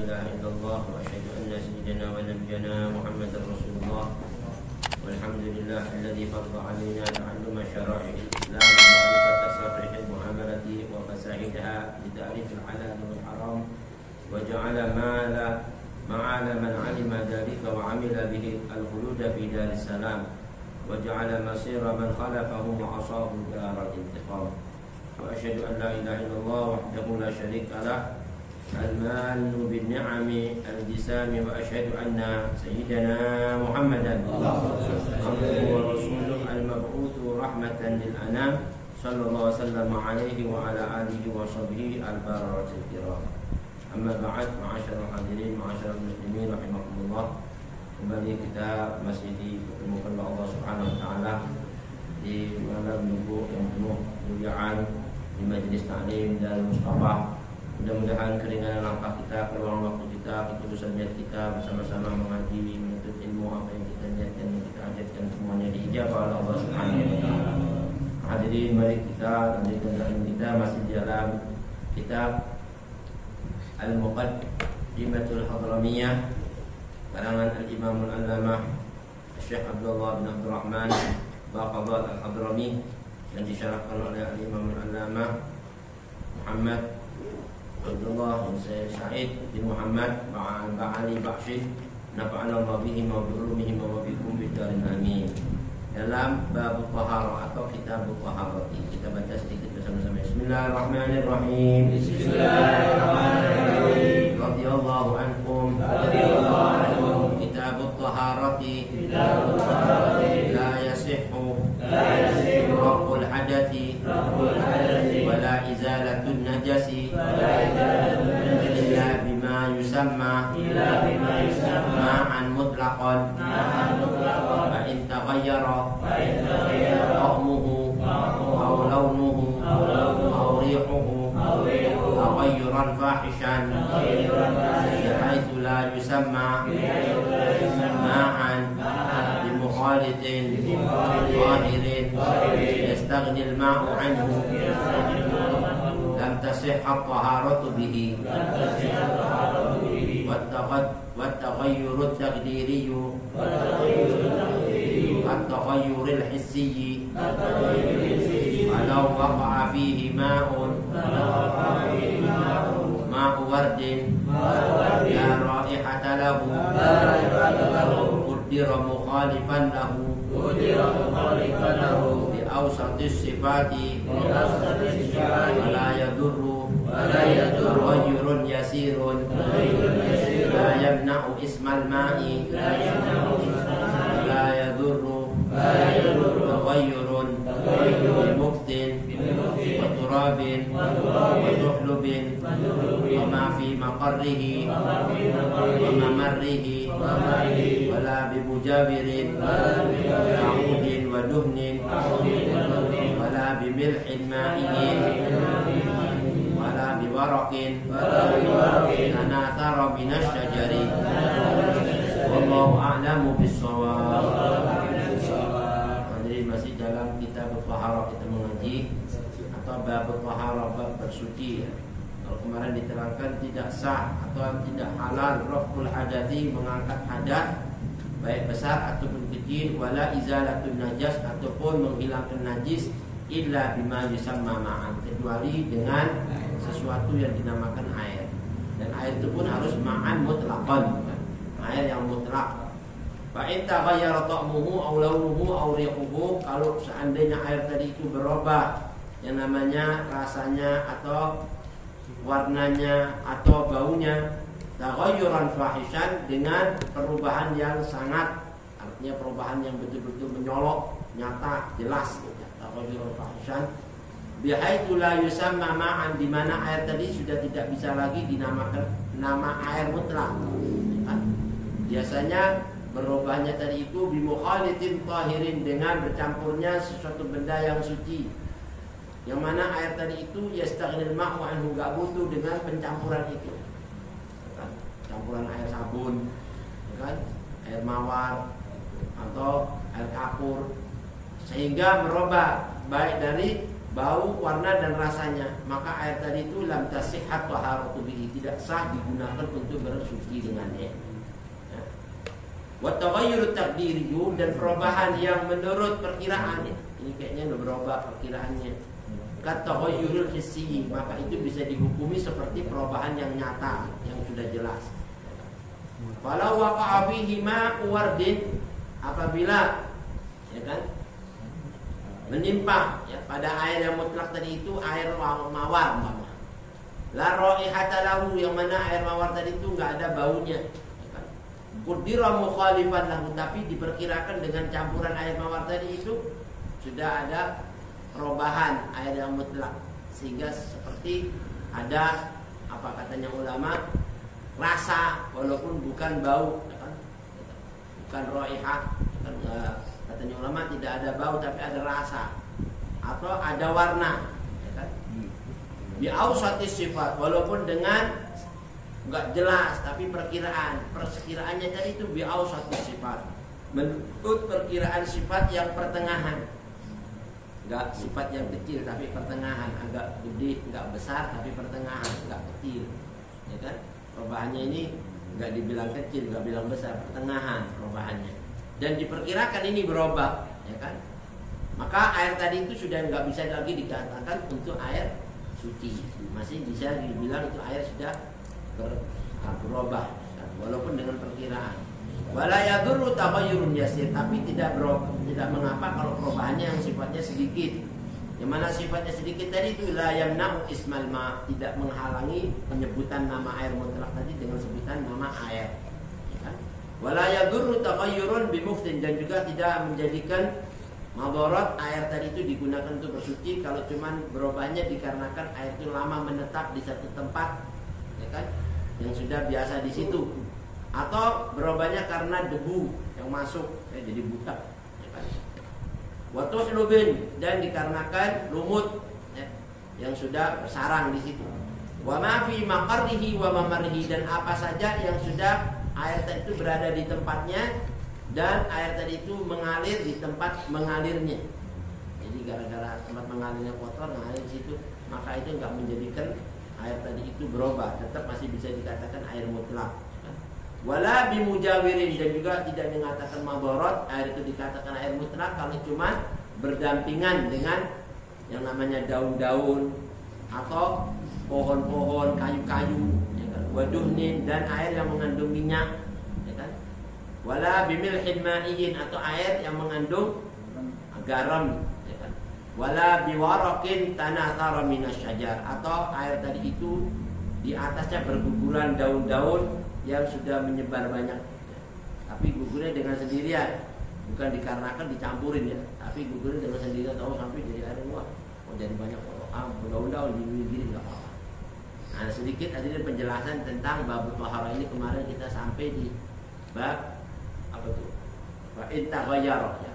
إله إلا الله وأشهد أن سيدنا ونبينا محمدا رسول الله والحمد لله الذي فرض علينا تعلم شرائع الإسلام ومعرفة صريح المعاملة وفسائدها لتعريف الحلال والحرام وجعل معال من علم ذلك وعمل به الخلود في دار السلام وجعل مصير من خلفه وعصاه دار الانتقام وأشهد أن لا إله إلا الله وحده لا شريك له المال بالنعم الجسام وأشهد أن سيدنا محمدا عبده ورسوله المبعوث رحمة للأنام صلى الله وسلم عليه وعلى آله وصحبه البررة الكرام. Amma ba'd, ma'asyiral hadirin, ma'asyiral muslimin rahimakumullah. Kembali kita masih dipertemukan oleh Allah Subhanahu wa taala di malam Minggu yang penuh kemuliaan di majelis taklim dan Mustafa. Mudah-mudahan keringanan langkah kita, peluang waktu kita, ketulusan niat kita bersama-sama mengaji, menuntut ilmu, apa yang kita niatkan, yang kita hajatkan semuanya diijabah oleh Allah Subhanahu wa taala. Hadirin, mari kita lanjutkan taklim kita masih di dalam kitab Al-Muqaddimatul Hadramiyah karangan Al-Imam Al-Allamah Syekh Abdullah bin Abdul Rahman Baqadad Al-Hadrami yang disyarahkan oleh Al-Imam Al-Allamah Muhammad Abdullah bin Sa'id bin Muhammad Ba'ali Ba'syid nafa'ana Allah bihim wa bi'ulumihim wa bikum bidarin amin. Dalam bab taharah atau kitab taharah kita baca sedikit bersama-sama. Bismillahirrahmanirrahim. Bismillahirrahmanirrahim. Radhiyallahu ankum. Kitab taharati. La yasihhu. Rabbul hadathi. Wala izalatun najasi. Illa bima yusamma. Ma'an mutlaqan. Fa in taghayyara طعمه أو لونه أو ريحه تغيرا فاحشا بحيث لا يسمى ماء بمخالط ظاهر يستغني الماء عنه لم تصح الطهارة به والتغير التقديري التغير الحسي ولو وقع فيه ماء ورد لا رائحة له قدر مخالفا له بأوسط الصفات ولا يضر تغير يسير لا يمنع اسم الماء لا يضر تغير بمكت وتراب وتحلب وما في مقره وممره ولا بمجاور عود ودهن ولا بملح مائي ولا بورق تناثر من الشجر والله أعلم بالصواب. Masih dalam kitab taharah kita mengaji atau bab taharah, bab bersuci. Kalau kemarin diterangkan tidak sah atau tidak halal raf'ul hadathi, mengangkat hadas baik besar ataupun kecil, wala izalatun najas ataupun menghilangkan najis, illa bima yusamma ma'an, kecuali dengan sesuatu yang dinamakan air. Dan air itu pun harus ma'an mutlaqan, air yang mutlak. Fa'in taghayyara ta'muhu aw launuhu aw rihuhu, kalau seandainya air tadi itu berubah, yang namanya rasanya atau warnanya atau baunya, taghayyuran fahishan, dengan perubahan yang sangat, artinya perubahan yang betul-betul menyolok, nyata, jelas, taghayyuran fahishan bihaitsu la yusamma ma'an, di mana air tadi sudah tidak bisa lagi dinamakan nama air mutlak. Biasanya berubahnya tadi itu bimukhalitin tahirin, dengan bercampurnya sesuatu benda yang suci, yang mana air tadi itu yastaghnil ma'u anhu, enggak butuh dengan pencampuran itu, campuran air sabun, kan, air mawar atau air kapur, sehingga merubah baik dari bau, warna dan rasanya, maka air tadi itu lam tasihhat taharatu bihi, tidak sah digunakan untuk bersuci dengannya. Ya. Wa taghayyur taqdiri, dan perubahan yang menurut perkiraan, ini kayaknya udah berubah perkiraannya. Kata taghayyurul hissi, maka itu bisa dihukumi seperti perubahan yang nyata, yang sudah jelas. Walau waqa'a fihi ma'u wardin, apabila ya kan menimpa ya pada air yang mutlak tadi itu air mawar umpama. La raihata lahu, yang mana air mawar tadi itu enggak ada baunya. Ya kan? Qudira mukhalifan lahu, tapi diperkirakan dengan campuran air mawar tadi itu sudah ada perubahan air yang mutlak, sehingga seperti ada apa katanya ulama, rasa walaupun bukan bau, ya kan? Bukan raihah, kan, katanya ulama tidak ada bau tapi ada rasa atau ada warna, ya kan? Bi awsatis sifat, walaupun dengan enggak jelas tapi perkiraannya tadi itu bi awsatis sifat, menurut perkiraan sifat yang pertengahan, enggak sifat yang kecil tapi pertengahan, agak gede enggak besar tapi pertengahan, enggak kecil, ya kan? Perubahannya ini enggak dibilang kecil, enggak bilang besar, pertengahan perubahannya. Dan diperkirakan ini berubah, ya kan? Maka air tadi itu sudah nggak bisa lagi dikatakan untuk air suci, masih bisa dibilang itu air sudah berubah, walaupun dengan perkiraan. Wala yadurru taghayyurun yasir, tapi tidak mengapa kalau perubahannya yang sifatnya sedikit. Yang mana sifatnya sedikit tadi itu la yamna'u ismal ma, tidak menghalangi penyebutan nama air mutlak tadi dengan sebutan nama air. Wala yadurru taghayyurun bimuftin, dan juga tidak menjadikan madarat air tadi itu digunakan untuk bersuci kalau cuman berubahnya dikarenakan air itu lama menetap di satu tempat, ya kan, yang sudah biasa di situ, atau berubahnya karena debu yang masuk jadi butak, ya kan. Wa tuhlubin, dan dikarenakan lumut ya, yang sudah bersarang di situ. Wa ma fi maqarrihi wa mamarrihi, dan apa saja yang sudah air tadi itu berada di tempatnya dan air tadi itu mengalir di tempat mengalirnya. Jadi gara-gara tempat mengalirnya kotor, mengalir di situ, maka itu enggak menjadikan air tadi itu berubah, tetap masih bisa dikatakan air mutlak. Wala bimujawirin, dan juga tidak dikatakan madarat, air itu dikatakan air mutlak kalau cuma berdampingan dengan yang namanya daun-daun atau pohon-pohon, kayu-kayu, waduhnin, dan air yang mengandung minyak, ya kan? Wala bimilhin ma'iyyin, atau air yang mengandung garam, ya kan? Wala biwarakin tanathara minasyajar, atau air tadi itu di atasnya berguguran daun-daun yang sudah menyebar banyak, ya. Tapi gugurnya dengan sendirian, bukan dikarenakan dicampurin ya, tapi gugurnya dengan sendirian, tahu sampai jadi air wah, jadi banyak daun-daun gini enggak apa-apa. Nah, sedikit ada penjelasan tentang bab taharah ini. Kemarin kita sampai di bab apa tuh? Wa in taghayyara, ya.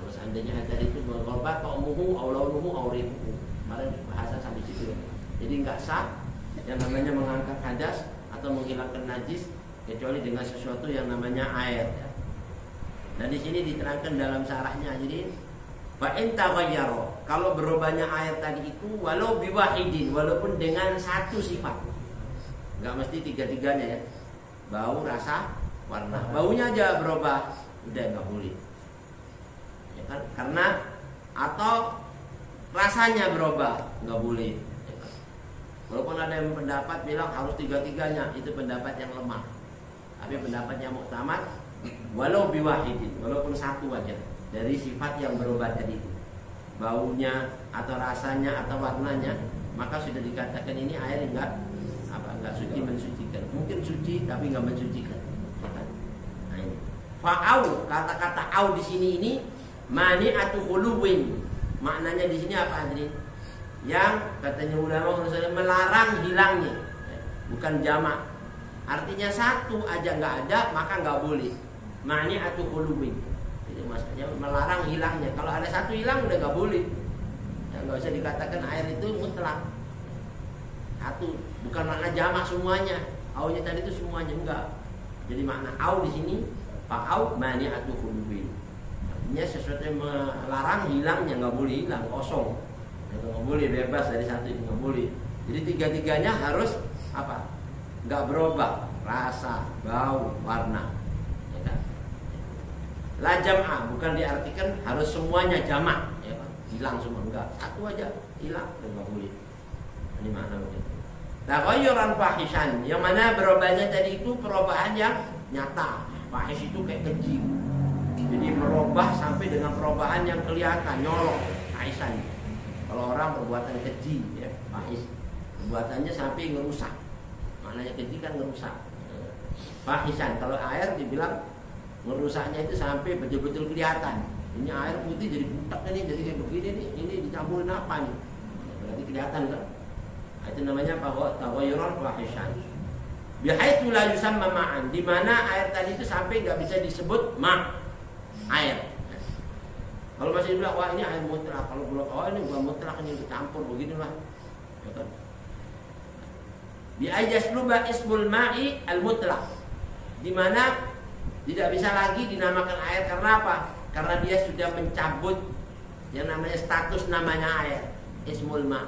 Kalau seandainya tadi itu berubah ta'muhu aw launuhu aw rihuhu. Kemarin bahasa sampai situ. Jadi enggak sah yang namanya mengangkat hadas atau menghilangkan najis kecuali dengan sesuatu yang namanya air, ya. Nah, di sini diterangkan dalam syarahnya. Jadi fa in taghayyara, kalau berubahnya air tadi itu walau biwahidin, walaupun dengan satu sifat, enggak mesti tiga-tiganya ya, bau, rasa, warna, baunya aja berubah, udah enggak boleh, ya kan? Karena atau rasanya berubah, enggak boleh, ya kan? Walaupun ada yang pendapat bilang harus tiga-tiganya, itu pendapat yang lemah. Tapi pendapat yang muktamad walau biwahidin, walaupun satu aja dari sifat yang berubah tadi, baunya atau rasanya atau warnanya, maka sudah dikatakan ini air enggak suci mensucikan. Mungkin suci tapi enggak mensucikan, ya kan? Nah, ini fa'au, kata-kata au di sini ini mani'atu khuluwin, maknanya di sini apa, Adri? Yang katanya ulama melarang hilangnya, ya, bukan jamak. Artinya satu aja enggak ada maka enggak boleh. Mani'atu khuluwin, itu maksudnya melarang hilangnya. Kalau ada satu hilang udah nggak boleh, ya, nggak usah dikatakan air itu mutlak. Satu, bukan makna jamak semuanya. Aunya tadi itu semuanya, enggak. Jadi makna au di sini fa'au mani'atu khuluwin, artinya sesuatu yang melarang hilangnya, nggak boleh hilang, kosong. Itu nggak boleh, bebas dari satu itu nggak boleh. Jadi tiga-tiganya harus apa? Nggak berubah rasa, bau, warna. Ya kan? La jam'ah bukan diartikan harus semuanya jamak, ya kan? Hilang semua, enggak. Satu aja hilang, nggak boleh. Ini makna begitu. Taghayyuran fahishan, yang mana berubahnya tadi itu perubahan yang nyata. Fahish itu kayak keji. Jadi merubah sampai dengan perubahan yang kelihatan, nyolok, fahishan. Kalau orang perbuatan keji, ya, fahish. Perbuatannya sampai ngerusak. Maknanya keji kan ngerusak. Fahishan, kalau air dibilang ngerusaknya itu sampai betul-betul kelihatan. Ini air putih jadi butak nih, jadi kayak begini nih. Ini dicampurin apa nih? Berarti kelihatan kan? Itu namanya taghayyuran fahishan. Bihaitsu la yusamma ma'an, di mana air tadi itu sampai enggak bisa disebut air. Kalau masih bilang wah ini air mutlak, kalau bilang oh ini bukan mutlak, ini dicampur beginilah. Ya kan? Bi ajasluba ismul ma'i al mutlak. Di mana tidak bisa lagi dinamakan air karena apa? Karena dia sudah mencabut yang namanya status namanya air, ismul ma'.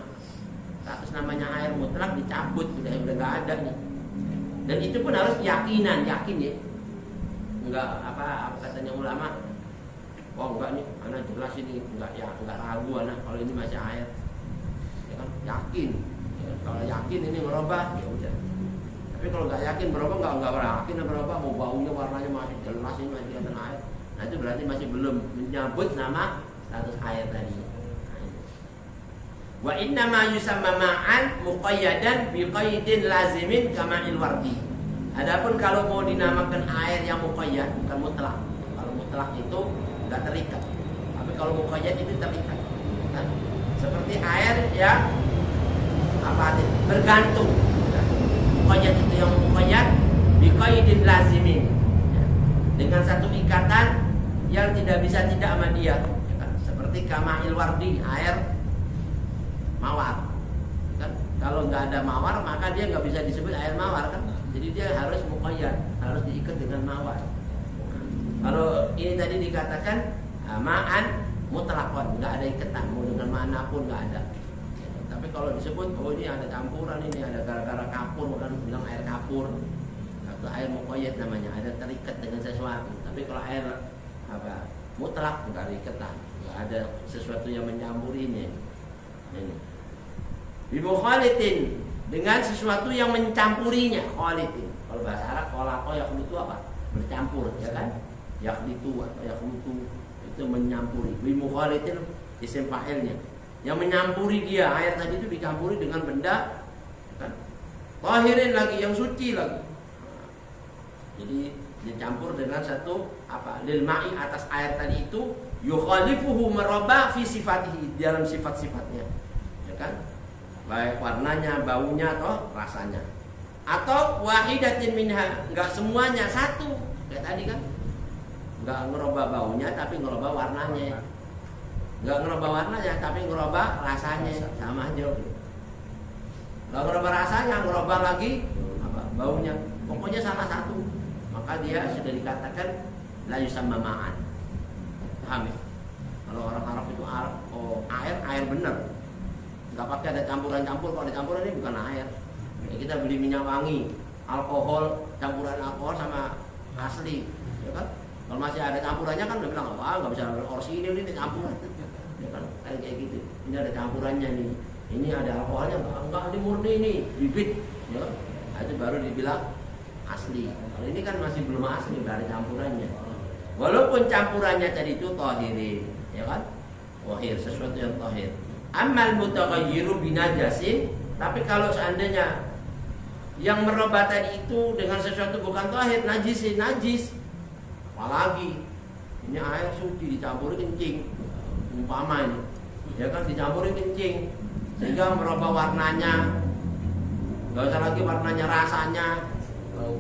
Status namanya air mutlak dicabut, udah nggak ada nih. Dan itu pun harus yakin ya. Enggak apa katanya ulama. Oh enggak nih, anak jelas ini enggak ragu anak kalau ini masih air. Ya kan? Yakin. Ya, kalau yakin ini merubah, ya udah. Tapi kalau nggak yakin berubah, nggak yakin berubah, mau baunya warnanya masih jelas ini masih kelihatan air. Nah itu berarti masih belum menyebut nama status air tadi. Wa inna ma yusamma ma'an muqayyadan bi qaidin lazimin kama ilwardi. Adapun kalau mau dinamakan air yang muqayyad bukan mutlak. Kalau mutlak itu enggak terikat. Tapi kalau muqayyad itu terikat. Nah, seperti air yang apa itu? Bergantung. Muqayyad itu yang muqayyad bi qaidin lazimin. Dengan satu ikatan yang tidak bisa tidak sama dia. Seperti kama ilwardi, air mawar kan, kalau nggak ada mawar maka dia nggak bisa disebut air mawar kan, jadi dia harus muqayyad, harus diikat dengan mawar. Kalau ini tadi dikatakan ma'an mutlaqan, nggak ada ikatan, mau dengan manapun nggak ada. Tapi kalau disebut oh ini ada campuran, ini ada gara-gara kapur, bukan bilang air kapur atau air muqayyad namanya, ada terikat dengan sesuatu. Tapi kalau air apa mutlak nggak ada ikatan, nggak ada sesuatu yang mencampurinya. Ini bimukhalitin, dengan sesuatu yang mencampurinya. Khalitin, kalau bahasa Arab kholaqo yakhlutu apa? Bercampur, ya kan? Yakhlitu atau yakhlutu itu menyampuri. Bimukhalitin isim fa'ilnya, yang menyampuri dia. Air tadi itu dicampuri dengan benda, kan? Tahirin lagi, yang suci lagi. Jadi dicampur dengan satu apa? Lil ma'i, atas air tadi itu yukhalifuhu merubah fi sifatihi, dalam sifat-sifatnya. Ya kan? Baik warnanya, baunya atau rasanya. Atau wahidatin minha, enggak semuanya, satu. Kayak tadi kan. Enggak ngerubah baunya tapi ngerubah warnanya. Enggak ngerubah warnanya tapi ngerubah rasanya, sama aja. Enggak ngerubah rasanya, ngerubah lagi apa? Baunya. Pokoknya salah satu. Maka dia sudah dikatakan la yusamma ma'an. Paham ya? Kalau orang Arab itu air benar. Nggak pakai ada campuran-campur. Kalau ada campuran ini bukan air. Ya, kita beli minyak wangi, alkohol, campuran alkohol sama asli, ya kan? Kalau masih ada campurannya kan udah bilang apa? Nggak bisa orsi ini campuran, ya kan? Kayak gitu. Ini ada campurannya nih. Ini ada alkoholnya enggak ini murni ini bibit, ya kan? Nah, itu baru dibilang asli. Kalau ini kan masih belum asli, nggak ada campurannya. Walaupun campurannya tadi itu tahirin, ya kan? Tahir, sesuatu yang tahir. Amal mutaghayyiru binajasin, tapi kalau seandainya yang merubah tadi itu dengan sesuatu bukan tahir, najis. Apalagi ini air suci dicampuri kencing, umpama ini, ya kan, dicampuri kencing sehingga merubah warnanya. Gak usah lagi warnanya, rasanya,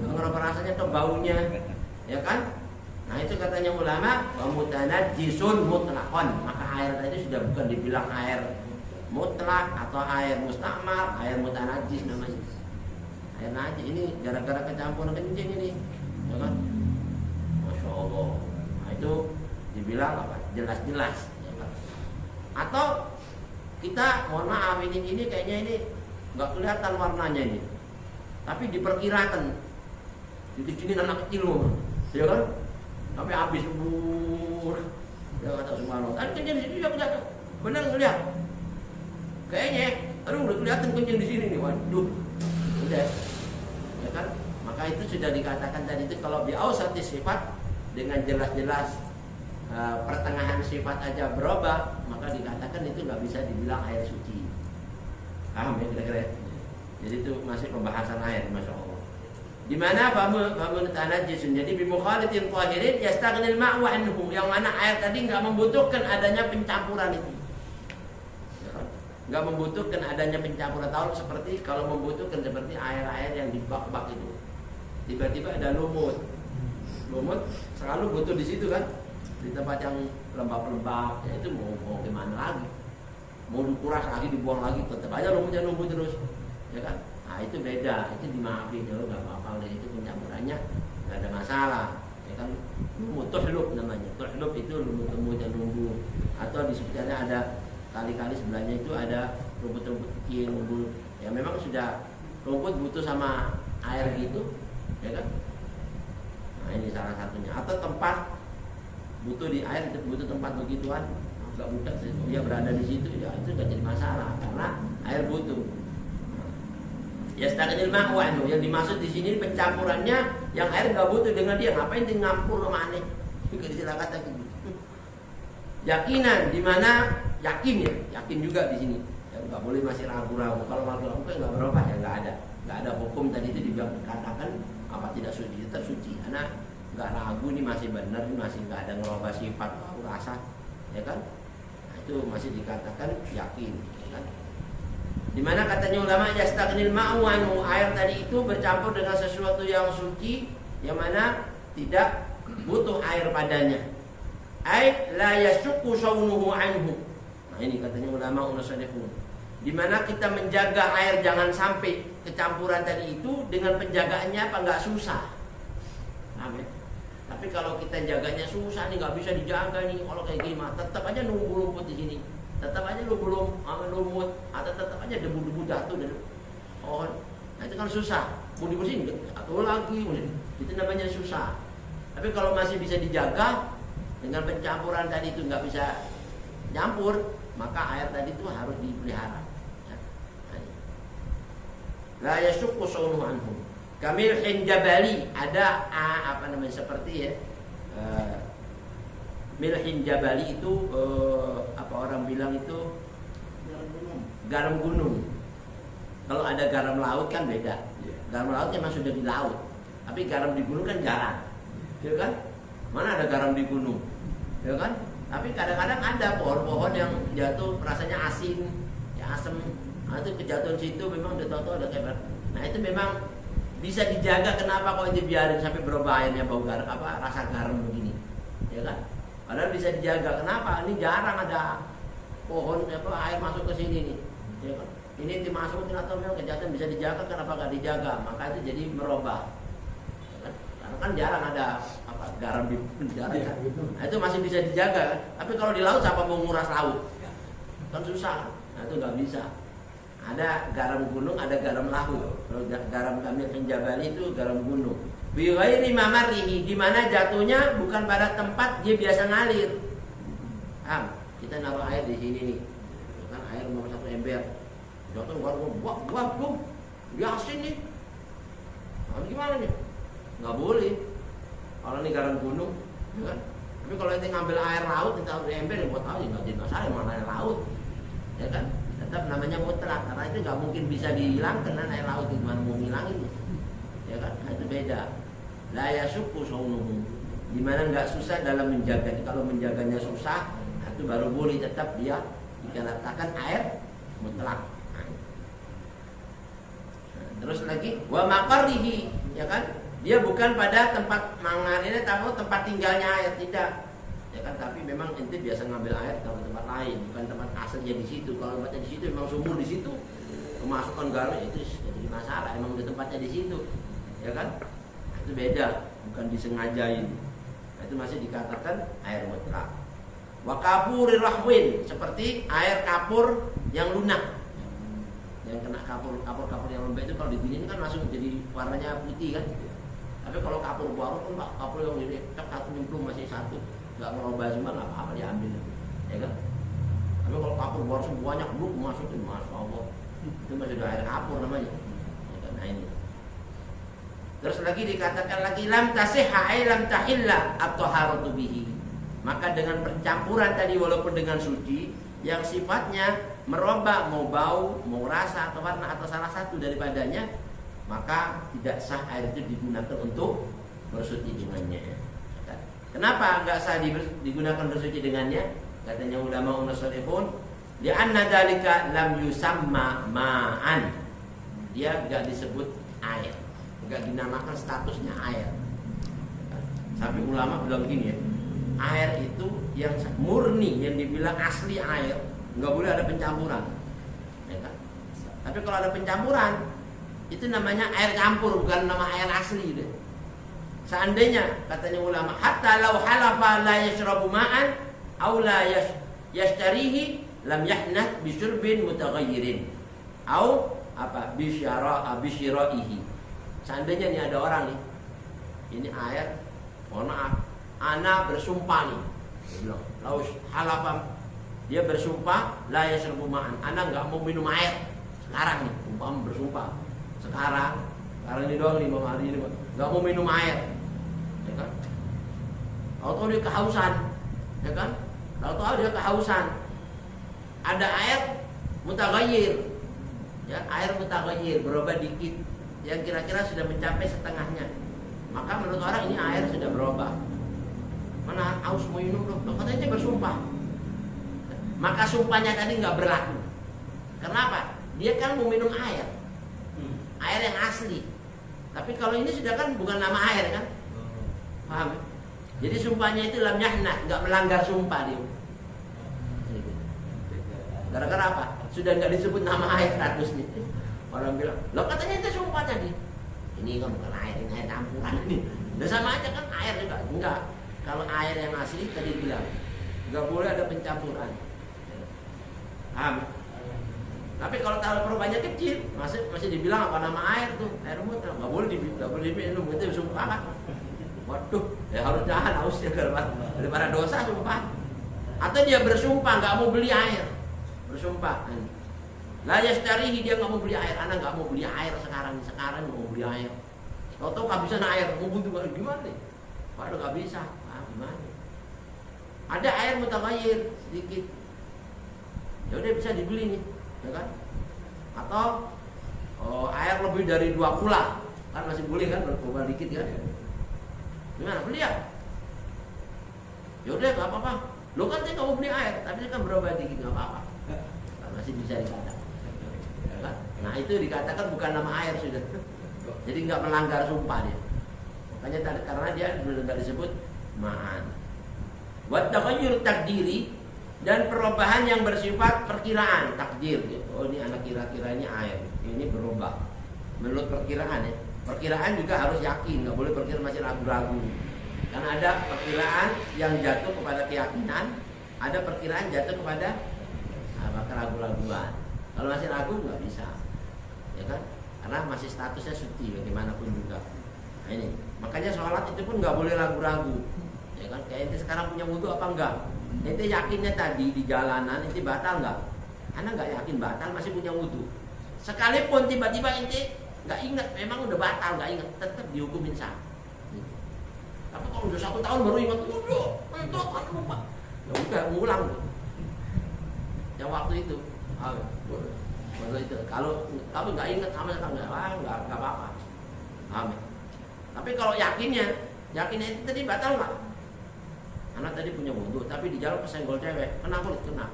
merubah rasanya atau baunya, ya kan? Nah itu katanya ulama, mutanajjisun mutlaqan, maka air tadi sudah bukan dibilang air mutlak atau air mustakmal, air mutanajjis namanya. Air najis ini gara-gara kecampuran kencing ini, ya kan? Masya Allah. Nah itu dibilang apa? Jelas-jelas, ya kan? Atau kita mohon maaf ini kayaknya ini nggak kelihatan warnanya ini, tapi diperkirakan dikecilin anak kecil, ya kan, sampai habis ya kata Subhanallah. Kan kencing di sini juga kelihatan, benar ngeliat, kayaknya, aduh udah kelihatan kencing di sini nih, waduh, udah, ya kan, maka itu sudah dikatakan tadi itu kalau bi'ausati sifat dengan jelas-jelas pertengahan sifat aja berubah, maka dikatakan itu nggak bisa dibilang air suci. Paham ya kira-kira? Jadi itu masih pembahasan air, masya Allah. Di mana famun tanajisun. Jadi bimukhalitin tahirin yastaghnil ma'u anhu. Yang mana air tadi nggak membutuhkan adanya pencampuran itu. Nggak membutuhkan adanya pencampuran. Tahu seperti kalau membutuhkan seperti air-air yang di bak-bak itu. Tiba-tiba ada lumut. Lumut selalu butuh di situ kan? Di tempat yang lembab-lembab, ya itu mau gimana lagi? Mau dikuras lagi, dibuang lagi, tetap aja lumutnya nunggu terus, ya kan? Nah itu beda, itu dimaafin kalau nggak apa-apa, dan itu pencampurannya nggak ada masalah, ya kan? Lumut tuhlub namanya, tuhlub itu lumut-lumut yang nunggu, atau di sekitarnya ada kali-kali sebelahnya itu ada rumput-rumput kecil nunggu, ya memang sudah rumput butuh sama air gitu, ya kan? Nah ini salah satunya, atau tempat butuh di air, butuh tempat begituan, nggak mudah dia berada di situ, ya itu nggak jadi masalah karena air butuh. Ya staghnil ma'u anhu, yang dimaksud di sini pencampurannya yang air nggak butuh dengan dia, ngapain dia ngampur sama aneh? Juga istilah kata gitu. Yakinan, di mana yakin ya, yakin juga di sini. Ya nggak boleh masih ragu-ragu. Kalau ragu-ragu kan nggak berubah ya, nggak ada hukum tadi itu dikatakan apa tidak suci, tetap suci karena nggak ragu ini masih benar, ini masih nggak ada ngerubah sifat atau rasa, ya kan? Nah, itu masih dikatakan yakin, ya kan? Dimana katanya ulama yastaghnil ma'u anhu, air tadi itu bercampur dengan sesuatu yang suci, yang mana tidak butuh air padanya. Ai la yashqu shawnuhu anhu. Nah ini katanya ulama unasadihun. Dimana kita menjaga air jangan sampai kecampuran tadi itu, dengan penjagaannya apa nggak susah. Amin. Tapi kalau kita jaganya susah nih, nggak bisa dijaga nih, kalau kayak gini mah tetap aja nunggu rumput di sini, tetap aja lumut, atau tetap aja debu-debu jatuh dari pohon. Nah itu kan susah, mau dibersihin atau lagi, itu namanya susah. Tapi kalau masih bisa dijaga dengan pencampuran tadi itu nggak bisa nyampur, maka air tadi itu harus dipelihara. La yashqu shawnuhu anhu. Kamil hinjabali, ada apa namanya seperti ya milhin jabali itu apa orang bilang itu garam gunung. Kalau ada garam laut kan beda. Garam laut memang sudah di laut, tapi garam di gunung kan jarang, ya kan? Mana ada garam di gunung, ya kan? Tapi kadang-kadang ada pohon-pohon yang jatuh rasanya asin, ya asam. Nah itu kejatuhan situ memang udah tahu ada kayak. Nah itu memang bisa dijaga. Kenapa kalau dibiarin sampai berubah airnya bau garam, apa rasa garam begini, ya kan? Padahal bisa dijaga. Kenapa? Ini jarang ada pohon apa air masuk ke sini nih, ya kan? Ini dimasukin atau memang kejahatan bisa dijaga, kenapa nggak dijaga? Maka itu jadi merubah, ya kan? Karena kan jarang ada apa garam di penjara, kan? Nah, itu masih bisa dijaga, kan? Tapi kalau di laut siapa mau nguras laut? Kan susah, nah itu nggak bisa. Ada garam gunung, ada garam laut. Kalau garam Kamil Hinjabali itu garam gunung. Bi ghairi mamarihi, di mana jatuhnya bukan pada tempat dia biasa ngalir. Kita naruh air di sini nih. Kan air nomor 1 ember. Jatuh buang, dia asin nih. Nah, gimana nih? Nggak boleh. Kalau ini garam gunung, ya kan? Tapi kalau kita ngambil air laut, kita taruh di ember, ya buat tahu ya nggak jadi masalah, mana air laut, ya kan? Tetap namanya mutlak, karena itu nggak mungkin bisa dihilangkan, karena air laut gimana mau ngilangin, ya kan? Nah, itu beda. La yashqu shawnuhu, dimana nggak susah dalam menjaga. Kalau menjaganya susah, nah itu baru boleh tetap dia dikatakan air mutlak. Nah, terus lagi wa maqarrihi, ya kan? Dia bukan pada tempat mangannya, tapi tempat tinggalnya air, tidak. Ya kan, tapi memang ente biasa ngambil air dari tempat lain, bukan tempat asalnya di situ. Kalau tempatnya di situ memang sumur di situ, kemasukan garam itu jadi masalah. Emang di tempatnya di situ, ya kan? Nah, itu beda, bukan disengajain. Nah, itu masih dikatakan air mutlak. Wa kapurir rahwin, seperti air kapur yang lunak. Yang kena kapur yang lembek itu kalau didingin kan langsung jadi warnanya putih kan. Tapi kalau kapur baru kan Pak, kapur yang jadi satu nyemplung masih satu, nggak merubah semua nggak apa-apa diambil, ya kan? Tapi kalau kapur baru semuanya belum masukin, masya Allah, itu masih ada air kapur namanya. Ya kan? Nah ini. Terus lagi dikatakan lagi lam tasihha ay lam tahilla at-taharatu bihi. Maka dengan percampuran tadi walaupun dengan suci yang sifatnya merubah mau bau, mau rasa atau warna atau salah satu daripadanya, maka tidak sah air itu digunakan untuk bersuci dengannya. Kenapa enggak sah digunakan bersuci dengannya? Katanya ulama unasolihun, li'anna dzalika lam yusamma ma'an. Dia enggak disebut air, enggak dinamakan statusnya air. Sampai ulama bilang gini ya, air itu yang murni, yang dibilang asli air, enggak boleh ada pencampuran. Ya kan? Tapi kalau ada pencampuran, itu namanya air campur, bukan nama air asli deh. Seandainya katanya ulama, hatta law halafa la yashrabu ma'an aw la yashtarihi lam yahnath bi syurbin mutaghayyirin aw apa bisyara'ihi. Seandainya nih ada orang nih, ini air, mohon maaf, ana bersumpah nih, dia bilang, law halafa, dia bersumpah la yashrabu ma'an, ana enggak mau minum air sekarang nih, umpama bersumpah sekarang ini doang nih Bang Ali ini nggak mau minum air, ya kan? Tahu dia kehausan, ya kan? Tahu dia kehausan. Ada air mutaghayyir, ya air mutaghayyir berubah dikit, yang kira-kira sudah mencapai setengahnya. Maka menurut orang ini air sudah berubah. Mana haus mau minum loh, katanya dia bersumpah. Maka sumpahnya tadi nggak berlaku. Kenapa? Dia kan mau minum air yang asli. Tapi kalau ini sudah kan bukan nama air kan? Paham? Jadi sumpahnya itu lam yahna, nggak melanggar sumpah dia. Gara-gara apa? Sudah nggak disebut nama air statusnya. Orang bilang, lo katanya itu sumpah tadi. Ini kan bukan air, ini air campuran ini. Udah sama aja kan air juga. Enggak. Kalau air yang asli tadi bilang, nggak boleh ada pencampuran. Paham? Tapi kalau taruh perubahannya kecil, masih dibilang apa nama air tuh, air muter, nggak boleh diminum, itu sumpah kan? Waduh, ya harus tahan hausnya daripada dosa sumpah. Atau dia bersumpah nggak mau beli air, bersumpah, lah yashtarihi, dia nggak mau beli air, anak nggak mau beli air sekarang nggak mau beli air. Tahu kehabisan air, mau butuh gimana? Waduh nggak bisa, gimana? Ada air mutaghayyir sedikit, ya udah bisa dibeli nih. Ya kan? Atau air lebih dari 2 kula kan masih boleh kan, berubah dikit kan? Gimana? Beli ya? Yaudah nggak apa-apa. Lo kan saya nggak mau beli air, tapi kan berubah dikit nggak apa-apa. Kan masih bisa dikatakan. Ya kan? Nah itu dikatakan bukan nama air sudah. Jadi nggak melanggar sumpah dia. Makanya karena dia sudah nggak disebut ma'an. Wa taghayyur takdiri, dan perubahan yang bersifat perkiraan, takdir gitu. Oh ini anak kira-kira ini air, ini berubah menurut perkiraan ya. Perkiraan juga harus yakin, nggak boleh perkiraan masih ragu-ragu. Karena ada perkiraan yang jatuh kepada keyakinan, ada perkiraan jatuh kepada keraguan-raguan. Kalau masih ragu nggak bisa, ya kan? Karena masih statusnya suci bagaimanapun juga. Nah ini, makanya sholat itu pun nggak boleh ragu-ragu, ya kan? Kayak ente sekarang punya wudu apa enggak? Ente yakinnya tadi di jalanan ente batal nggak? Anak nggak yakin batal, masih punya wudu. Sekalipun tiba-tiba ente nggak ingat, memang udah batal, nggak ingat, tetap dihukumin sah. Tapi kalau udah 1 tahun baru ingat, udah, mentok kan lupa. Ya udah ngulang. Yang waktu itu, waktu itu. Kalau nggak ingat sama sekali nggak apa-apa. Amin. Tapi kalau yakinnya itu tadi batal nggak? Anak tadi punya wudu, tapi di jalan kesenggol cewek, kenapa lu kena?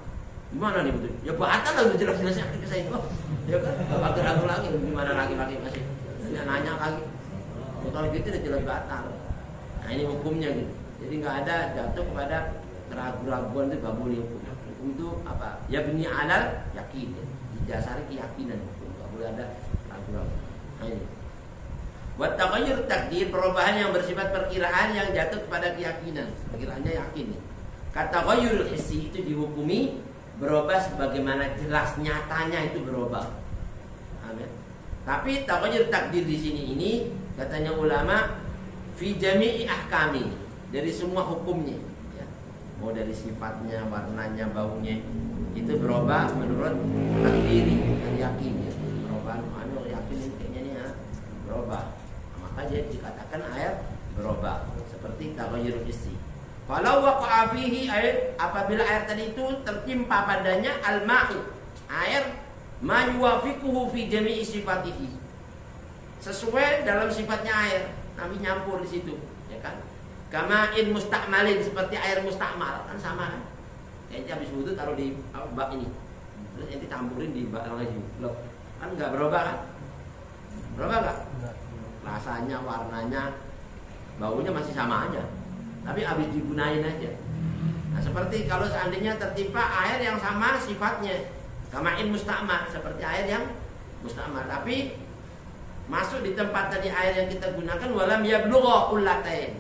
Gimana nih betul? Ya batal lah, udah jelas-jelas yakin kesenggol. Ya kan? Gak ragu lagi, gimana lagi masih nanya lagi. Kalau gitu udah jelas batal. Nah ini hukumnya gitu. Jadi nggak ada jatuh kepada keraguan-raguan, itu nggak boleh hukum. Hukum itu apa? Ya bini alal yakin, didasari keyakinan. Nggak boleh ada ragu-ragu. Nah ini. Buat taghayyur takdir, perubahan yang bersifat perkiraan yang jatuh kepada keyakinan. Perkiraannya yakin nih. Kata ghayrul hissi itu dihukumi berubah sebagaimana jelas nyatanya itu berubah. Amin. Tapi taghayyur takdir di sini ini katanya ulama fi jami'i ahkami, dari semua hukumnya ya. Mau dari sifatnya, warnanya, baunya itu berubah menurut takdiri dan yakin ya. Berubah yakin kayaknya ini ya berubah. Maka dia dikatakan air berubah seperti taghayyur hissi. Kalau waqa'a fihi air, apabila air tadi itu tertimpa padanya al-ma'u, air ma yuwafiquhu fi jami'i sifatihi, sesuai dalam sifatnya air, tapi nyampur di situ, ya kan? Kama'in musta'malin, seperti air mustakmal, kan sama kan? Kayaknya habis wudu taruh di bak ini, terus nanti campurin di bak lagi, loh, kan nggak berubah kan? Berubah nggak? Rasanya, warnanya, baunya masih sama aja. Tapi habis digunain aja. Nah, seperti kalau seandainya tertimpa air yang sama sifatnya, kama'in mustakmal, seperti air yang mustakmal, tapi masuk di tempat tadi air yang kita gunakan walam yablugha qullatain,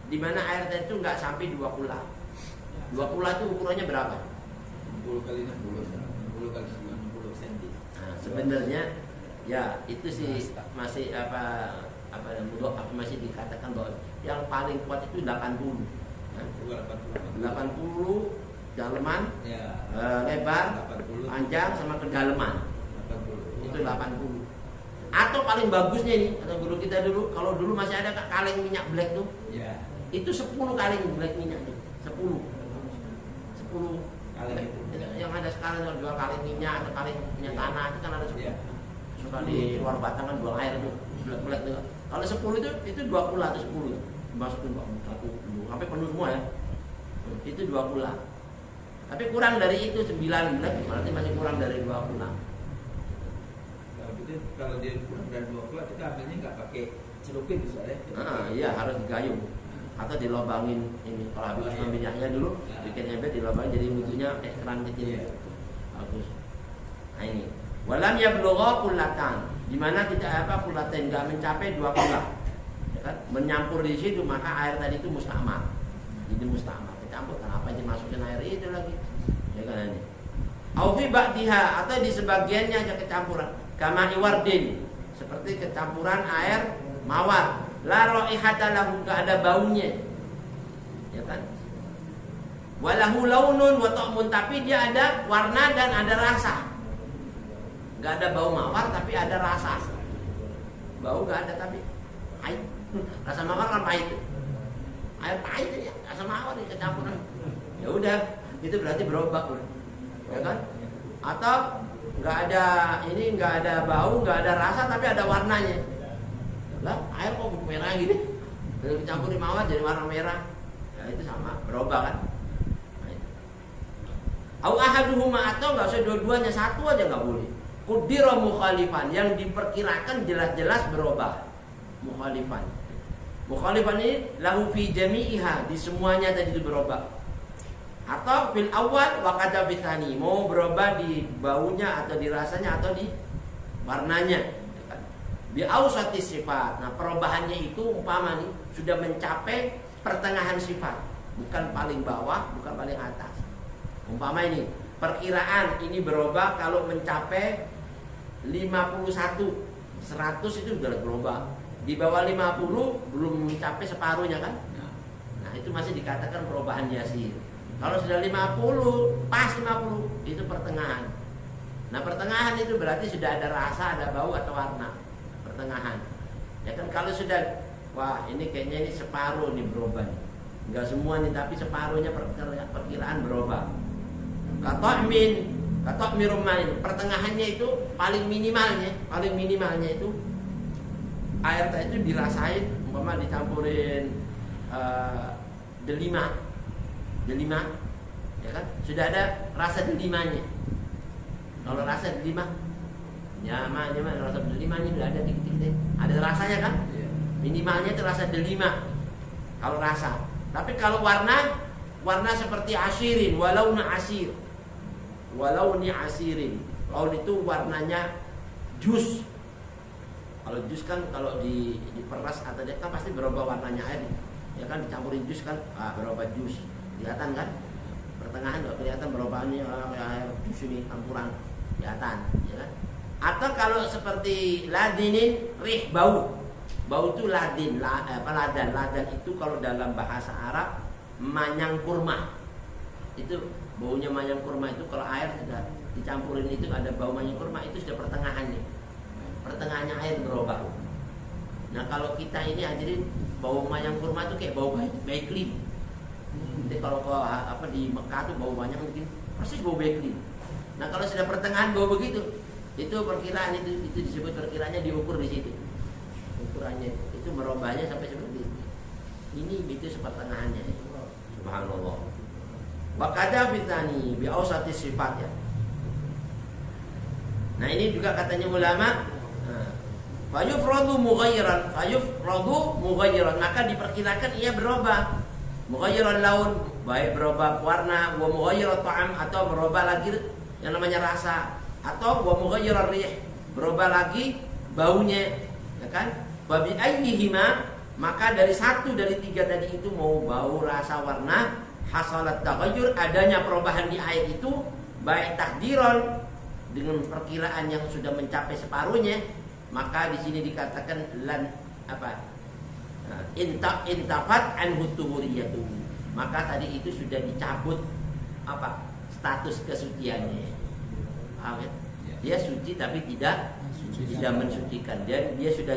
di mana air tadi itu nggak sampai 2 kula. 2 kula itu ukurannya berapa? 60 kali 60, 60 kali 90 cm. Nah, sebenarnya ya itu sih masih masih dikatakan bahwa yang paling kuat itu 80. Nah, 80 dalaman, ya, lebar, 80, panjang sama kedalaman. 80. Itu 80. Atau paling bagusnya nih, kata guru kita dulu, kalau dulu masih ada kaleng minyak black tuh. Ya. Itu 10 kaleng black minyak tuh. 10 kaleng itu. Yang ada sekarang jual kaleng minyak atau kaleng minyak tanah itu kan ada 10. Ya. Suka di luar batang kan buang air tuh. Black tuh. Kalau 10 itu 2 kula atau 10. Masukin satu sampai penuh semua ya. Itu 2 kula. Tapi kurang dari itu 9 berarti masih kurang dari 2 kula. Kalau dia kurang dari 2 kula kita ambilnya nggak pakai celupin misalnya. Iya harus digayung atau dilobangin ini. Kalau habis minyaknya dulu bikin ember dilobangin jadi bentuknya keran kecil. Bagus. Nah ini. Walam yablugha qullatan, di mana tidak qullatain enggak mencapai 2 kula. Kan? Menyampur di situ maka air tadi itu mustakmal. Jadi mustakmal, kecampur kenapa dimasukin air itu lagi? Ya kan ini. Au fi ba'diha, atau di sebagiannya aja kecampuran. Kama iwardin, seperti kecampuran air mawar. La raihata lahu, enggak ada baunya. Ya kan? Walahu launun wa ta'mun, tapi dia ada warna dan ada rasa. Enggak ada bau mawar tapi ada rasa. Bau enggak ada tapi pahit. Rasa mawar kan pahit. Air pahit aja, rasa mawar dikecampuran. Ya udah, itu berarti berubah udah. Ya kan? Atau enggak ada bau, enggak ada rasa tapi ada warnanya. Lah, air kok merah gini? Kalau dicampurin mawar jadi warna merah. Ya itu sama, berubah kan? Au ahaduhuma, atau enggak usah dua-duanya, satu aja enggak boleh. Qudira mukhalifan, yang diperkirakan jelas-jelas berubah. Mukhalifan ini lahu fi jami'iha, di semuanya tadi itu berubah. Atau fil awal wa qad fi tsani, mau berubah di baunya atau di rasanya atau di warnanya. Bi ausati sifat. Nah, perubahannya itu umpama nih sudah mencapai pertengahan sifat, bukan paling bawah, bukan paling atas. Umpama ini perkiraan ini berubah kalau mencapai 51, 100 itu sudah berubah. Di bawah 50 belum mencapai separuhnya kan? Nah, itu masih dikatakan perubahan yasir. Kalau sudah 50, pas 50 itu pertengahan. Nah, pertengahan itu berarti sudah ada rasa, ada bau atau warna. Pertengahan. Ya kan, kalau sudah wah, ini kayaknya ini separuh nih berubah nih. Enggak semua nih, tapi separuhnya perkiraan berubah. Katok mirumain, pertengahannya itu paling minimalnya itu air teh itu dirasain, umpama dicampurin delima, ya kan, sudah ada rasa delimanya. Kalau rasa delima, rasa delimanya sudah ada dikit-dikit, ada rasanya kan, minimalnya itu rasa delima. Kalau rasa, tapi kalau warna seperti asirin, walau ni asirin, kalau itu warnanya jus. Kalau jus kan kalau diperas atau dia kan pasti berubah warnanya air, ya kan, dicampurin jus kan, berubah jus. kelihatan kan? Pertengahan nggak kelihatan berobahannya air di sini campuran kelihatan, ya kan? Atau kalau seperti ladinin rih bau itu ladin, ladan itu kalau dalam bahasa Arab manyang kurma, itu baunya manyang kurma itu kalau air sudah dicampurin itu ada bau manyang kurma itu sudah pertengahannya air berubah. Nah kalau kita ini hadirin bau manyang kurma itu kayak bau baiklin. Jadi kalau di Mekah tuh bau banyak mungkin persis bau baiklin. Nah kalau sudah pertengahan bau begitu, itu perkiraan itu disebut perkiraannya diukur di situ. Ukurannya itu merubahnya sampai seperti itu. Ini itu sepertengahannya. Subhanallah. Wa kadza bitani bi ausati sifat ya. Nah ini juga katanya ulama, fayufradu mughayyiran, maka diperkirakan ia berubah. Mughayyiran laun, baik berubah warna, wa mughayyiran ta'am atau berubah lagi yang namanya rasa, atau wa mughayyiran rih, berubah lagi baunya, ya kan? Wa bi ayyihima, maka dari satu dari tiga tadi itu mau bau, rasa, warna, hasalat taghayyur, adanya perubahan di air itu baik takdiron dengan perkiraan yang sudah mencapai separuhnya, maka di sini dikatakan lan apa? Intafat anhu tuhuriyatu. Maka tadi itu sudah dicabut apa? Status kesuciannya. Paham ya? Dia suci tapi tidak mensucikan. Dia sudah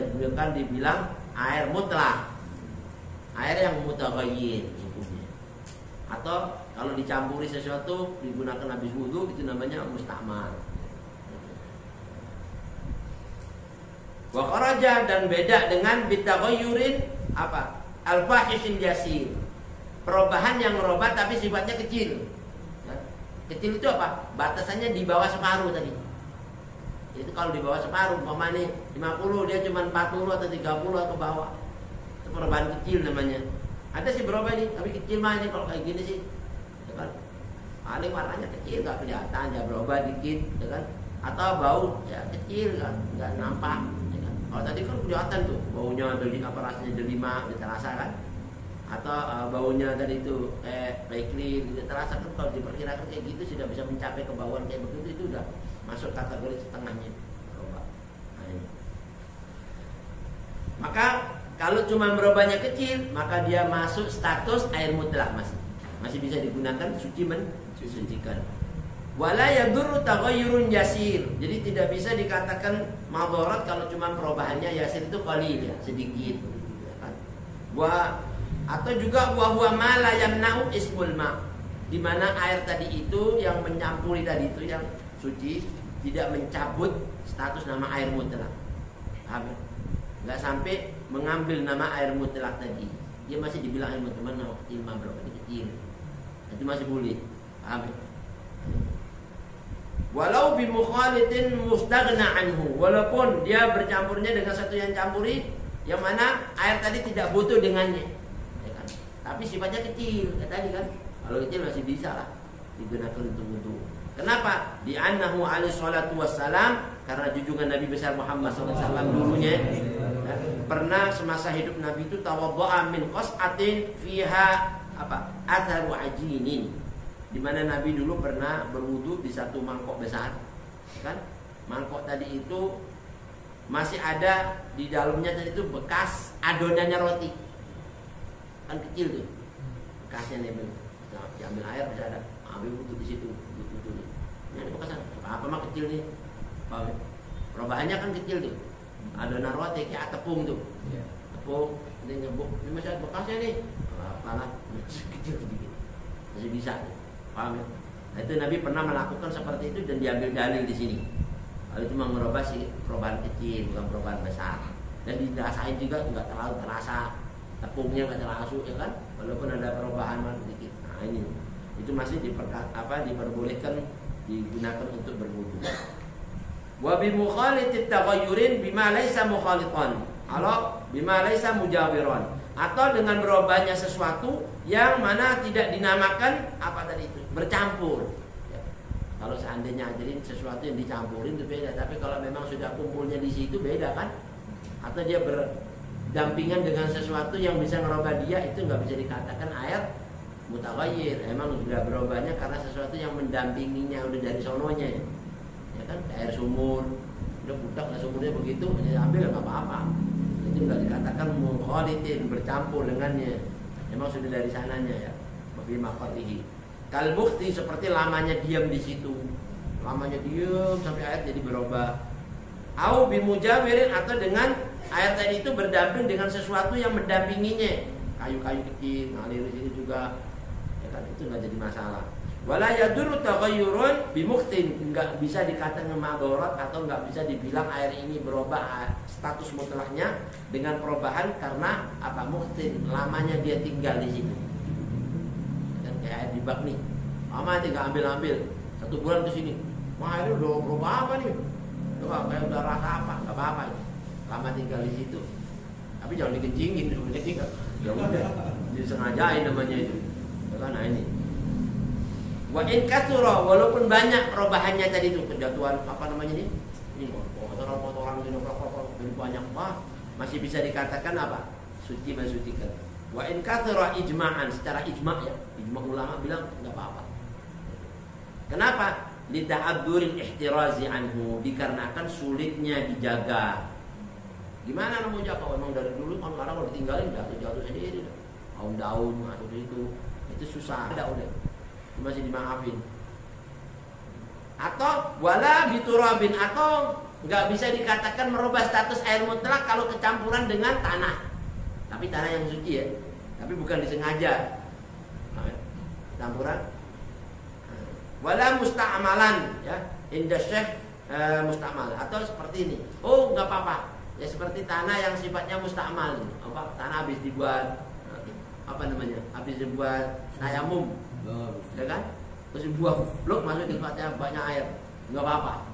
dibilang air mutlak. Air yang mutaghayyir hukumnya. Atau kalau dicampuri sesuatu digunakan habis wudu itu namanya mustakmal. Wa kharaja dan beda dengan bitaghayyurin apa? Al-fahishin yasir. Perubahan yang merubah tapi sifatnya kecil. Ya. Kecil itu apa? Batasannya di bawah separuh tadi. Itu kalau di bawah separuh, umpamanya 50 dia cuma 40 atau 30 ke bawah. Itu perubahan kecil namanya. Ada sih berubah ini, tapi kecil mah ini kalau kayak gini sih. Ya kan? Paling warnanya kecil, enggak kelihatan, ya berubah dikit, ya kan? Atau bau ya kecil kan, enggak nampak. Kalau tadi kan kelihatan tuh baunya dari apa rasanya delima terasa kan, atau baunya tadi itu baiklin terasa kan. Kalau diperkirakan kayak gitu sudah bisa mencapai kebauan kayak begitu, itu udah masuk kategori setengahnya. Nah, ini. Maka kalau cuma merubahnya kecil, maka dia masuk status air mutlak, masih bisa digunakan suci mensucikan. Wala yadurru taghayyurun yasir. Jadi tidak bisa dikatakan madharat kalau cuma perubahannya yasir itu qalil ya, sedikit. Atau juga wa huwa ma la yamna'u ismul ma. Di mana air tadi itu yang mencampuri tadi itu yang suci tidak mencabut status nama air mutlak. Paham? Enggak sampai mengambil nama air mutlak tadi. Dia masih dibilang air mutlak, mana kecil mah berapa kecil. Itu masih boleh. Paham? Walau bimukhalitin mustaghna anhu, walaupun dia bercampurnya dengan satu yang campuri yang mana air tadi tidak butuh dengannya, ya kan? Tapi sifatnya kecil, ya tadi kan. Kalau kecil masih bisa lah digunakan untuk wudu. Kenapa? Di annahu alaihi salatu wassalam, karena junjungan Nabi besar Muhammad SAW dulunya ya, pernah semasa hidup Nabi itu tawaddu'a min qas'atin fiha apa? Atharu ajinin. Di mana Nabi dulu pernah berwudu di satu mangkok besar, kan? Mangkok tadi itu masih ada di dalamnya tadi itu bekas adonannya roti, kan kecil tuh, bekasnya nih, diambil air bisa ada, ambil wudu di situ, wudu. Ini bekas apa mah kecil nih, perubahannya kan kecil tuh, adonan roti kayak tepung tuh, tepung, ini nyebuk, ini masih ada bekasnya nih, apalah, kecil sedikit, masih bisa. Paham ya? Nah, itu Nabi pernah melakukan seperti itu dan diambil dalil di sini. Kalau itu memang merubah sih perubahan kecil, bukan perubahan besar. Dan dirasain juga nggak terlalu terasa, tepungnya nggak terlalu ya kan? Walaupun ada perubahan sedikit. Nah ini itu masih diperbolehkan digunakan untuk berwudu. Wa bi mukhalitit taghayyurin bima laisa mukhalitan. Kalau bima laisa mujawiran. Atau dengan berubahnya sesuatu yang mana tidak dinamakan apa tadi itu bercampur ya. Kalau seandainya ajarin sesuatu yang dicampurin itu beda, tapi kalau memang sudah kumpulnya di situ beda kan. Atau dia berdampingan dengan sesuatu yang bisa ngerubah dia, itu nggak bisa dikatakan air mutaghayyir, emang sudah berubahnya karena sesuatu yang mendampinginya udah dari sononya. Ya kan, air sumur, udah budak lah sumurnya begitu, ambil nggak apa-apa. Itu nggak dikatakan mukhalitin, bercampur dengannya. Emang sudah dari sananya ya. Babi maqarihi. Kal bukti seperti lamanya diam di situ. Lamanya diam sampai air jadi berubah. Au bimujawirin, atau dengan air tadi itu berdamping dengan sesuatu yang mendampinginya. Kayu-kayu kecil ngalir di sini juga. Ya kan, itu nggak jadi masalah. Wala yadurru taghayyurun bimuktin, enggak bisa dikatakan madharat atau enggak bisa dibilang air ini berubah status mutlaknya dengan perubahan karena apa? Muktin, lamanya dia tinggal di situ. Dan kayak air di bak nih. Lama tinggal ambil-ambil 1 bulan ke sini. Wah, air udah berubah apa nih? Coba kayak udah rasa apa? Enggak apa-apa. Lama tinggal di situ. Tapi jangan dikencingin, dikencingin. Ya udah, disengajain namanya itu. Karena ini wa in katsura, walaupun banyak perubahannya tadi itu, kejatuhan apa namanya ini kotoran-kotoran ini banyak, wah masih bisa dikatakan apa? Suci, mensucikan. Wa in katsura ijma'an, secara ijma' ya, ijma' ulama bilang enggak apa-apa. Kenapa? Li ta'addurin ihtirazi anhu, dikarenakan sulitnya dijaga. Gimana mau jaga? Memang dari dulu kan kadang kalau ditinggalin jatuh sendiri. Daun-daun masuk itu susah. Ada udah. Masih dimaafin. Atau wala biturabin, atau nggak bisa dikatakan merubah status air mutlak kalau kecampuran dengan tanah. Tapi tanah yang suci ya. Tapi bukan disengaja. Campuran. Wala musta'malan ya. Inda syekh musta'mal, atau seperti ini. Oh, nggak apa-apa. Ya seperti tanah yang sifatnya musta'mal. Apa? Tanah habis dibuat apa namanya? Habis dibuat tayamum. Ya kan? Terus dibuang, blok masuk di tempatnya banyak air, nggak apa-apa.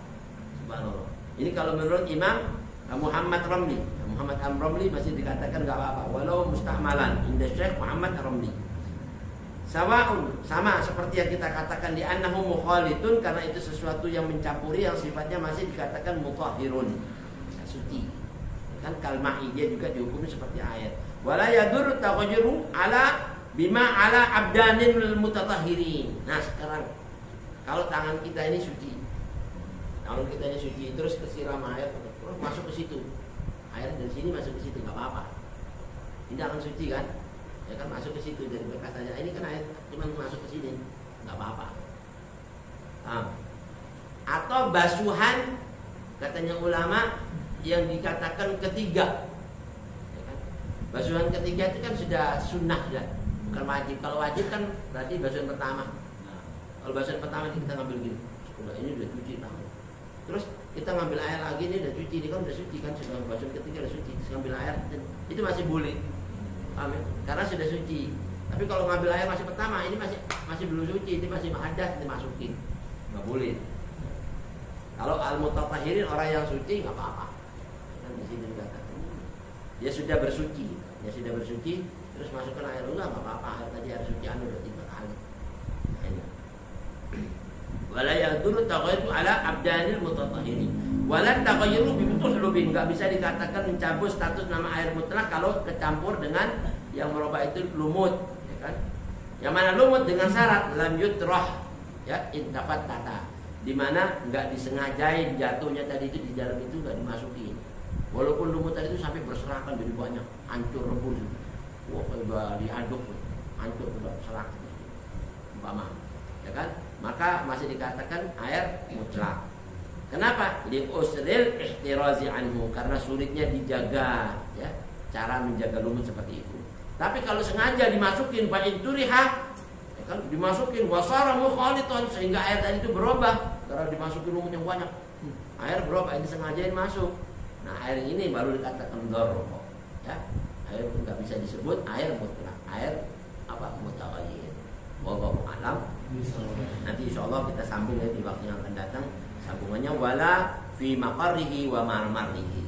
Subhanallah. Ini kalau menurut Imam Muhammad Ramli, Muhammad Ramli masih dikatakan nggak apa-apa, walau musta'malan. Inda Syekh Muhammad Ramli. Sawaun, sama seperti yang kita katakan di annahu mukhalitun, karena itu sesuatu yang mencampuri yang sifatnya masih dikatakan mutahhirun, suci. Kan kalma'i dia juga dihukumi seperti air. Wala yadur taghayyuru ala bima ala abdanil mutatahhirin. Nah sekarang kalau tangan kita ini suci, tangan kita ini suci, terus kesiram air, terus masuk ke situ, air dari sini masuk ke situ, nggak apa-apa. Ini akan suci kan? Ya kan, masuk ke situ dari bekas aja. Ini kan air cuma masuk ke sini, nggak apa-apa. Atau basuhan, katanya ulama yang dikatakan ketiga. Ya kan? Basuhan ketiga itu kan sudah sunnah ya. Bukan wajib. Kalau wajib kan berarti basuhan pertama. Kalau basuhan pertama kita ngambil gini, ini udah cuci tangan. Terus kita ngambil air lagi, ini udah cuci, ini kan udah suci kan, sudah basuhan ketiga udah suci. Terus ngambil air, itu masih boleh. Amin. Karena sudah suci. Tapi kalau ngambil air masih pertama, ini masih belum suci, ini masih hadas, dimasukin. Nggak boleh. Kalau al-mutatahhirin, orang yang suci nggak apa-apa. Kan di sini dikatakan dia sudah bersuci, terus masukkan air ulang nggak apa-apa, air tadi air sucian udah 3 kali. Wala yadurru taghayyuru ala abdanil mutatahhirin. Wala taghayyuru bimutlubin, nggak bisa dikatakan mencabut status nama air mutlak kalau kecampur dengan yang merubah itu lumut, ya kan? Yang mana lumut dengan syarat lam yutrah, ya, intafat tata, di mana nggak disengajain jatuhnya tadi itu di dalam itu nggak dimasukin. Walaupun lumut tadi itu sampai berserakan jadi banyak, hancur rebus. Wah, udah diaduk, hancur udah serak, umpama, ya kan? Maka masih dikatakan air mutlak. Kenapa? Li usril ihtirazi anhu, karena sulitnya dijaga, ya, cara menjaga lumut seperti itu. Tapi kalau sengaja dimasukin fa'in turiha, ya kan, dimasukin wasara mukhaliton, sehingga air tadi itu berubah karena dimasukin lumut yang banyak. Air berubah, ini sengajain masuk. Nah, air ini baru dikatakan dzarr, ya. Air nggak bisa disebut air mutlak, air apa mutaghayyir. Wallahu a'lam. Nanti insyaallah kita sambung ya di waktu yang akan datang, sambungannya wala fi maqarrihi wa marmarrihi.